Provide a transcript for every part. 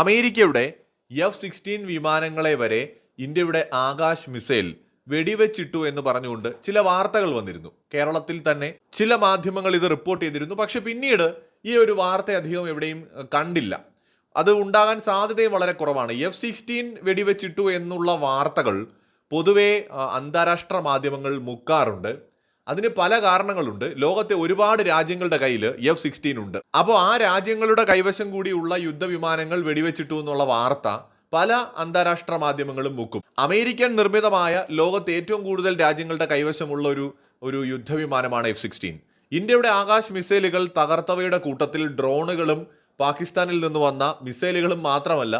അമേരിക്കയുടെ F-16 വിമാനങ്ങളെ വരെ ഇന്ത്യയുടെ ആകാശ് മിസൈൽ വെടിവെച്ചിട്ടു എന്ന് പറഞ്ഞുകൊണ്ട് ചില വാർത്തകൾ വന്നിരുന്നു. കേരളത്തിൽ തന്നെ ചില മാധ്യമങ്ങൾ ഇത് റിപ്പോർട്ട് ചെയ്തിരുന്നു. പക്ഷെ പിന്നീട് ഈ ഒരു വാർത്ത അധികം എവിടെയും കണ്ടില്ല. അത് ഉണ്ടാകാൻ സാധ്യതയും വളരെ കുറവാണ്. F-16 വെടിവെച്ചിട്ടു എന്നുള്ള വാർത്തകൾ പൊതുവെ അന്താരാഷ്ട്ര മാധ്യമങ്ങൾ മുക്കാറുണ്ട്. അതിന് പല കാരണങ്ങളുണ്ട്. ലോകത്തെ ഒരുപാട് രാജ്യങ്ങളുടെ കയ്യിൽ F-16 ഉണ്ട്. അപ്പോൾ ആ രാജ്യങ്ങളുടെ കൈവശം കൂടിയുള്ള യുദ്ധവിമാനങ്ങൾ വെടിവെച്ചിട്ടു എന്നുള്ള വാർത്ത പല അന്താരാഷ്ട്ര മാധ്യമങ്ങളും മുക്കും. അമേരിക്കൻ നിർമ്മിതമായ ലോകത്തെ ഏറ്റവും കൂടുതൽ രാജ്യങ്ങളുടെ കൈവശമുള്ള ഒരു യുദ്ധവിമാനമാണ് F-16. ഇന്ത്യയുടെ ആകാശ് മിസൈലുകൾ തകർത്തവയുടെ കൂട്ടത്തിൽ ഡ്രോണുകളും പാകിസ്ഥാനിൽ നിന്ന് വന്ന മിസൈലുകളും മാത്രമല്ല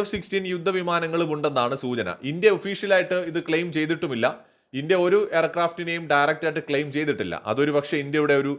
F-16 യുദ്ധവിമാനങ്ങളും ഉണ്ടെന്നാണ് സൂചന. ഇന്ത്യ ഒഫീഷ്യലായിട്ട് ഇത് ക്ലെയിം ചെയ്തിട്ടുമില്ല. ഇന്ത്യ ഒരു എയർക്രാഫ്റ്റിനെയും ഡയറക്റ്റായിട്ട് ക്ലെയിം ചെയ്തിട്ടില്ല. അതൊരു പക്ഷേ ഇന്ത്യയുടെ ഒരു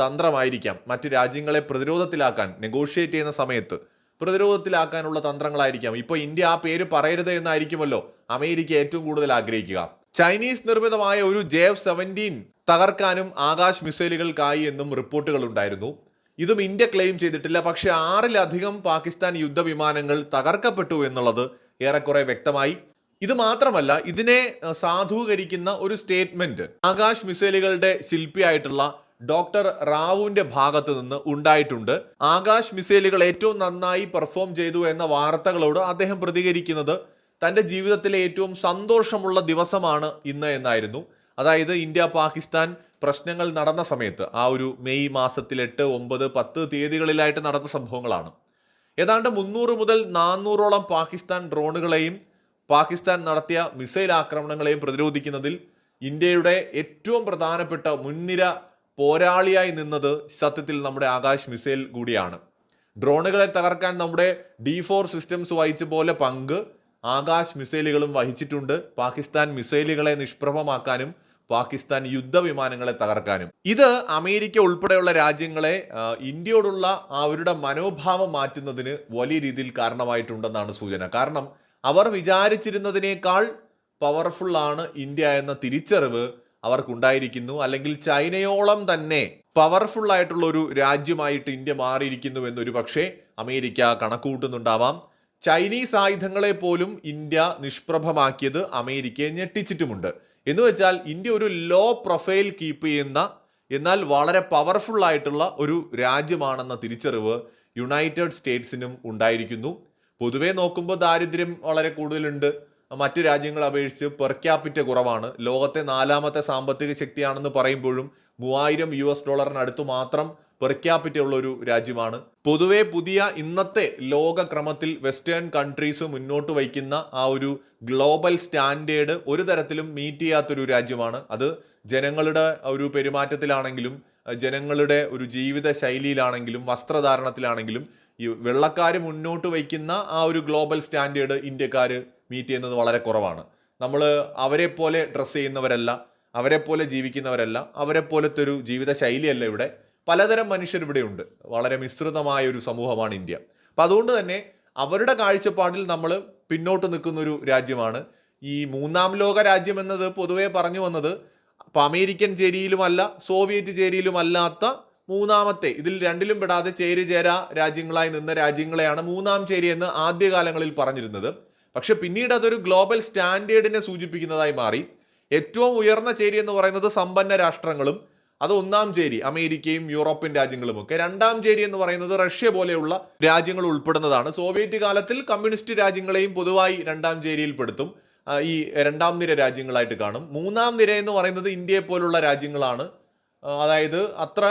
തന്ത്രമായിരിക്കാം. മറ്റ് രാജ്യങ്ങളെ പ്രതിരോധത്തിലാക്കാൻ, നെഗോഷിയേറ്റ് ചെയ്യുന്ന സമയത്ത് പ്രതിരോധത്തിലാക്കാനുള്ള തന്ത്രങ്ങളായിരിക്കാം. ഇപ്പോൾ ഇന്ത്യ ആ പേര് പറയരുത് എന്നായിരിക്കുമല്ലോ അമേരിക്ക ഏറ്റവും കൂടുതൽ ആഗ്രഹിക്കുക. ചൈനീസ് നിർമ്മിതമായ ഒരു JF-17 തകർക്കാനും ആകാശ് മിസൈലുകൾക്കായി എന്നും റിപ്പോർട്ടുകൾ ഉണ്ടായിരുന്നു. ഇതും ഇന്ത്യ ക്ലെയിം ചെയ്തിട്ടില്ല. പക്ഷെ 6-ലധികം പാകിസ്ഥാൻ യുദ്ധവിമാനങ്ങൾ തകർക്കപ്പെട്ടു എന്നുള്ളത് ഏറെക്കുറെ വ്യക്തമായി. ഇത് മാത്രമല്ല, ഇതിനെ സാധൂകരിക്കുന്ന ഒരു സ്റ്റേറ്റ്മെന്റ് ആകാശ് മിസൈലുകളുടെ ശില്പിയായിട്ടുള്ള ഡോക്ടർ റാവുവിന്റെ ഭാഗത്ത് നിന്ന് ഉണ്ടായിട്ടുണ്ട്. ആകാശ് മിസൈലുകൾ ഏറ്റവും നന്നായി പെർഫോം ചെയ്തു എന്ന വാർത്തകളോട് അദ്ദേഹം പ്രതികരിക്കുന്നത് തൻ്റെ ജീവിതത്തിലെ ഏറ്റവും സന്തോഷമുള്ള ദിവസമാണ് ഇന്ന് എന്നായിരുന്നു. അതായത് ഇന്ത്യ പാകിസ്ഥാൻ പ്രശ്നങ്ങൾ നടന്ന സമയത്ത്, ആ ഒരു മെയ് മാസത്തിൽ 8, 9, 10 തീയതികളിലായിട്ട് നടന്ന സംഭവങ്ങളാണ്. ഏതാണ്ട് 300 മുതൽ 400ഓളം പാകിസ്ഥാൻ ഡ്രോണുകളെയും പാകിസ്ഥാൻ നടത്തിയ മിസൈൽ ആക്രമണങ്ങളെയും പ്രതിരോധിക്കുന്നതിൽ ഇന്ത്യയുടെ ഏറ്റവും പ്രധാനപ്പെട്ട മുൻനിര പോരാളിയായി നിന്നത് സത്യത്തിൽ നമ്മുടെ ആകാശ് മിസൈൽ കൂടിയാണ്. ഡ്രോണുകളെ തകർക്കാൻ നമ്മുടെ D4 സിസ്റ്റംസ് വഹിച്ച പോലെ പങ്ക് ആകാശ് മിസൈലുകളും വഹിച്ചിട്ടുണ്ട്. പാകിസ്ഥാൻ മിസൈലുകളെ നിഷ്പ്രഭമാക്കാനും പാകിസ്ഥാൻ യുദ്ധവിമാനങ്ങളെ തകർക്കാനും. ഇത് അമേരിക്ക ഉൾപ്പെടെയുള്ള രാജ്യങ്ങളെ ഇന്ത്യയോടുള്ള അവരുടെ മനോഭാവം മാറ്റുന്നതിന് വലിയ രീതിയിൽ കാരണമായിട്ടുണ്ടെന്നാണ് സൂചന. കാരണം അവർ വിചാരിച്ചിരുന്നതിനേക്കാൾ പവർഫുൾ ആണ് ഇന്ത്യ എന്ന തിരിച്ചറിവ് അവർക്കുണ്ടായിരിക്കുന്നു. അല്ലെങ്കിൽ ചൈനയോളം തന്നെ പവർഫുൾ ആയിട്ടുള്ള ഒരു രാജ്യമായിട്ട് ഇന്ത്യ മാറിയിരിക്കുന്നു എന്നൊരു പക്ഷേ അമേരിക്ക കണക്കുകൂട്ടുന്നുണ്ടാവാം. ചൈനീസ് ആയുധങ്ങളെ പോലും ഇന്ത്യ നിഷ്പ്രഭമാക്കിയത് അമേരിക്കയെ ഞെട്ടിച്ചിട്ടുമുണ്ട്. എന്ന് വെച്ചാൽ ഇന്ത്യ ഒരു ലോ പ്രൊഫൈൽ കീപ്പ് ചെയ്യുന്ന എന്നാൽ വളരെ പവർഫുൾ ആയിട്ടുള്ള ഒരു രാജ്യമാണെന്ന തിരിച്ചറിവ് യുണൈറ്റഡ് സ്റ്റേറ്റ്സിനും ഉണ്ടായിരിക്കുന്നു. പൊതുവെ നോക്കുമ്പോൾ ദാരിദ്ര്യം വളരെ കൂടുതലുണ്ട്. മറ്റു രാജ്യങ്ങളെ അപേക്ഷിച്ച് പെർ ക്യാപിറ്റ കുറവാണ്. ലോകത്തെ 4ാമത്തെ സാമ്പത്തിക ശക്തിയാണെന്ന് പറയുമ്പോഴും $3000 മാത്രം പെർ ക്യാപിറ്റ ഉള്ള ഒരു രാജ്യമാണ്. പൊതുവെ പുതിയ ഇന്നത്തെ ലോകക്രമത്തിൽ വെസ്റ്റേൺ കൺട്രീസ് മുന്നോട്ട് വയ്ക്കുന്ന ആ ഒരു ഗ്ലോബൽ സ്റ്റാൻഡേർഡ് ഒരു തരത്തിലും മീറ്റ് ചെയ്യാത്തൊരു രാജ്യമാണ്. അത് ജനങ്ങളുടെ ഒരു പെരുമാറ്റത്തിലാണെങ്കിലും ജനങ്ങളുടെ ഒരു ജീവിത ശൈലിയിലാണെങ്കിലും വസ്ത്രധാരണത്തിലാണെങ്കിലും ഈ വെള്ളക്കാർ മുന്നോട്ട് വയ്ക്കുന്ന ആ ഒരു ഗ്ലോബൽ സ്റ്റാൻഡേർഡ് ഇന്ത്യക്കാർ മീറ്റ് ചെയ്യുന്നത് വളരെ കുറവാണ്. നമ്മൾ അവരെ പോലെ ഡ്രസ്സ് ചെയ്യുന്നവരല്ല, അവരെ പോലെ ജീവിക്കുന്നവരല്ല, അവരെ പോലത്തെ ഒരു ജീവിത ശൈലിയല്ല ഇവിടെ. പലതരം മനുഷ്യർ ഇവിടെ ഉണ്ട്. വളരെ മിശ്രിതമായ ഒരു സമൂഹമാണ് ഇന്ത്യ. അപ്പം അതുകൊണ്ട് തന്നെ അവരുടെ കാഴ്ചപ്പാടിൽ നമ്മൾ പിന്നോട്ട് നിൽക്കുന്ന ഒരു രാജ്യമാണ്. ഈ 3ാം ലോക രാജ്യം എന്നത് പൊതുവെ പറഞ്ഞു വന്നത് അപ്പം അമേരിക്കൻ ചേരിയിലുമല്ല സോവിയറ്റ് ചേരിയിലുമല്ലാത്ത 3ാമത്തെ, ഇതിൽ രണ്ടിലും പെടാതെ ചേരിചേരാ രാജ്യങ്ങളായി നിന്ന രാജ്യങ്ങളെയാണ് 3ാം ചേരി എന്ന് ആദ്യകാലങ്ങളിൽ പറഞ്ഞിരുന്നത്. പക്ഷെ പിന്നീട് അതൊരു ഗ്ലോബൽ സ്റ്റാൻഡേർഡിനെ സൂചിപ്പിക്കുന്നതായി മാറി. ഏറ്റവും ഉയർന്ന ചേരി എന്ന് പറയുന്നത് സമ്പന്ന രാഷ്ട്രങ്ങളും, അത് 1ാം ചേരി അമേരിക്കയും യൂറോപ്യൻ രാജ്യങ്ങളും ഒക്കെ. 2ാം ചേരി എന്ന് പറയുന്നത് റഷ്യ പോലെയുള്ള രാജ്യങ്ങൾ ഉൾപ്പെടുന്നതാണ്. സോവിയറ്റ് കാലത്തിൽ കമ്മ്യൂണിസ്റ്റ് രാജ്യങ്ങളെയും പൊതുവായി 2ാം ചേരിയിൽ പെടുത്തും. ഈ 2ാം നിര രാജ്യങ്ങളായിട്ട് കാണും. 3ാം നിര എന്ന് പറയുന്നത് ഇന്ത്യയെ പോലുള്ള രാജ്യങ്ങളാണ്. അതായത് അത്ര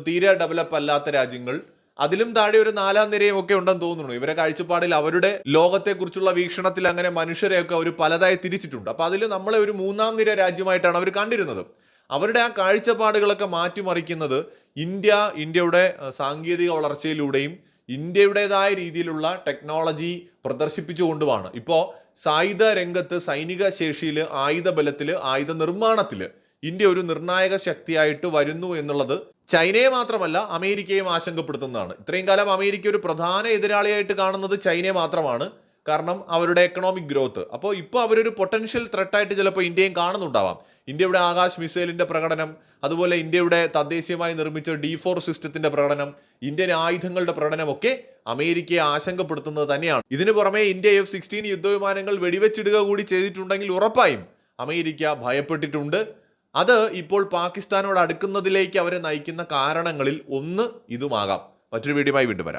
തീരെ ഡെവലപ്പ് അല്ലാത്ത രാജ്യങ്ങൾ. അതിലും താഴെ ഒരു 4ാം നിരയും ഒക്കെ ഉണ്ടെന്ന് തോന്നുന്നു. ഇവരെ കാഴ്ചപ്പാടിൽ അവരുടെ ലോകത്തെക്കുറിച്ചുള്ള വീക്ഷണത്തിൽ അങ്ങനെ മനുഷ്യരെയൊക്കെ ഒരു പലതായി തിരിച്ചിട്ടുണ്ട്. അപ്പോൾ അതിൽ നമ്മളെ ഒരു 3ാം നിര രാജ്യമായിട്ടാണ് അവർ കണ്ടിരുന്നത്. അവരുടെ ആ കാഴ്ചപ്പാടുകളൊക്കെ മാറ്റിമറിക്കുന്നത് ഇന്ത്യയുടെ സാങ്കേതിക വളർച്ചയിലൂടെയും ഇന്ത്യയുടേതായ രീതിയിലുള്ള ടെക്നോളജി പ്രദർശിപ്പിച്ചുകൊണ്ടുമാണ്. ഇപ്പോൾ സായുധ രംഗത്ത്, സൈനിക ശേഷിയിൽ, ആയുധ ബലത്തിൽ, ആയുധ നിർമ്മാണത്തിൽ ഇന്ത്യ ഒരു നിർണായക ശക്തിയായിട്ട് വരുന്നു എന്നുള്ളത് ചൈനയെ മാത്രമല്ല അമേരിക്കയും ആശങ്കപ്പെടുത്തുന്നതാണ്. ഇത്രയും കാലം അമേരിക്ക ഒരു പ്രധാന എതിരാളിയായിട്ട് കാണുന്നത് ചൈനയെ മാത്രമാണ്. കാരണം അവരുടെ എക്കണോമിക് ഗ്രോത്ത്. അപ്പോൾ ഇപ്പോൾ അവരൊരു പൊട്ടൻഷ്യൽ ത്രെട്ടായിട്ട് ചിലപ്പോൾ ഇന്ത്യയും കാണുന്നുണ്ടാവാം. ഇന്ത്യയുടെ ആകാശ് മിസൈലിന്റെ പ്രകടനം, അതുപോലെ ഇന്ത്യയുടെ തദ്ദേശീയമായി നിർമ്മിച്ച D4 സിസ്റ്റത്തിന്റെ പ്രകടനം, ഇന്ത്യൻ ആയുധങ്ങളുടെ പ്രകടനമൊക്കെ അമേരിക്കയെ ആശങ്കപ്പെടുത്തുന്നത് തന്നെയാണ്. ഇതിനു പുറമെ ഇന്ത്യ F-16 യുദ്ധവിമാനങ്ങൾ വെടിവെച്ചിടുക കൂടി ചെയ്തിട്ടുണ്ടെങ്കിൽ ഉറപ്പായും അമേരിക്ക ഭയപ്പെട്ടിട്ടുണ്ട്. അത് ഇപ്പോൾ പാകിസ്ഥാനോട് അടുക്കുന്നതിലേക്ക് അവരെ നയിക്കുന്ന കാരണങ്ങളിൽ ഒന്ന് ഇതുമാകാം. മറ്റൊരു വീഡിയോയുമായി വീണ്ടും വരാം.